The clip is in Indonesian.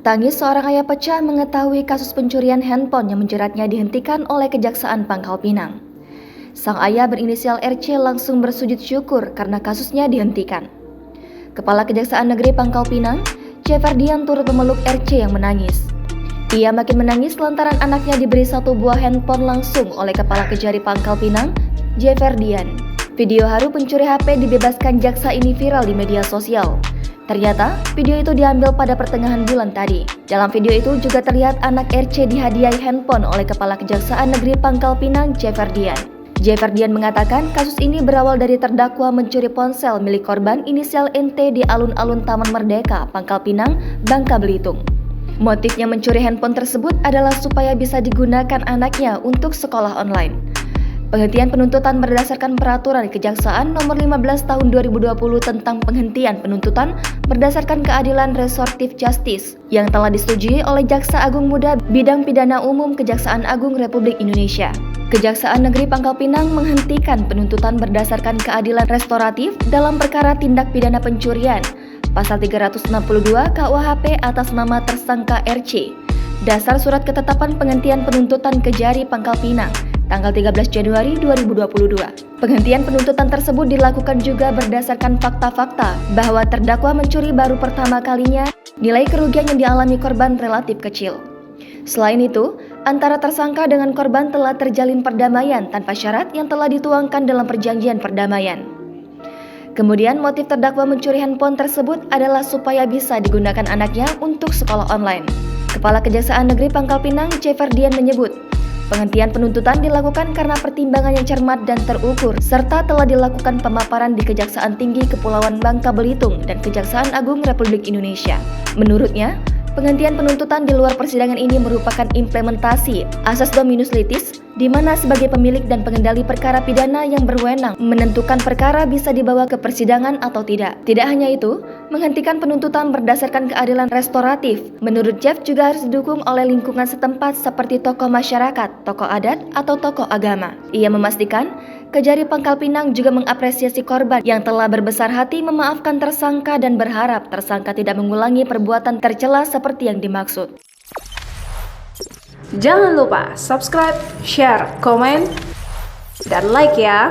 Tangis seorang ayah pecah mengetahui kasus pencurian handphone yang menjeratnya dihentikan oleh Kejaksaan Pangkal Pinang. Sang ayah berinisial RC langsung bersujud syukur karena kasusnya dihentikan. Kepala Kejaksaan Negeri Pangkal Pinang, C. Ferdian turut memeluk RC yang menangis. Ia makin menangis lantaran anaknya diberi satu buah handphone langsung oleh Kepala Kejari Pangkal Pinang, J. Ferdian. Video haru pencuri HP dibebaskan jaksa ini viral di media sosial. Ternyata, video itu diambil pada pertengahan bulan tadi. Dalam video itu juga terlihat anak RC dihadiahi handphone oleh Kepala Kejaksaan Negeri Pangkal Pinang, J. Ferdian. J. Ferdian mengatakan kasus ini berawal dari terdakwa mencuri ponsel milik korban inisial NT di alun-alun Taman Merdeka, Pangkal Pinang, Bangka Belitung. Motifnya mencuri handphone tersebut adalah supaya bisa digunakan anaknya untuk sekolah online. Penghentian penuntutan berdasarkan peraturan Kejaksaan nomor 15 tahun 2020 tentang penghentian penuntutan berdasarkan keadilan restoratif justice yang telah disetujui oleh Jaksa Agung Muda Bidang Pidana Umum Kejaksaan Agung Republik Indonesia. Kejaksaan Negeri Pangkal Pinang menghentikan penuntutan berdasarkan keadilan restoratif dalam perkara tindak pidana pencurian Pasal 362 KUHP atas nama tersangka RC. Dasar surat ketetapan penghentian penuntutan Kejari Pangkal Pinang tanggal 13 Januari 2022. Penghentian penuntutan tersebut dilakukan juga berdasarkan fakta-fakta bahwa terdakwa mencuri baru pertama kalinya, nilai kerugian yang dialami korban relatif kecil. Selain itu, antara tersangka dengan korban telah terjalin perdamaian tanpa syarat yang telah dituangkan dalam perjanjian perdamaian. Kemudian motif terdakwa mencuri handphone tersebut adalah supaya bisa digunakan anaknya untuk sekolah online. Kepala Kejaksaan Negeri Pangkal Pinang, C. Ferdian menyebut, penghentian penuntutan dilakukan karena pertimbangan yang cermat dan terukur, serta telah dilakukan pemaparan di Kejaksaan Tinggi Kepulauan Bangka Belitung dan Kejaksaan Agung Republik Indonesia. Menurutnya, penghentian penuntutan di luar persidangan ini merupakan implementasi asas dominus litis, di mana sebagai pemilik dan pengendali perkara pidana yang berwenang menentukan perkara bisa dibawa ke persidangan atau tidak. Tidak hanya itu, menghentikan penuntutan berdasarkan keadilan restoratif, menurut Jeff juga harus didukung oleh lingkungan setempat seperti tokoh masyarakat, tokoh adat, atau tokoh agama. Ia memastikan, Kejari Pangkal Pinang juga mengapresiasi korban yang telah berbesar hati memaafkan tersangka dan berharap tersangka tidak mengulangi perbuatan tercela seperti yang dimaksud. Jangan lupa subscribe, share, komen, dan like ya!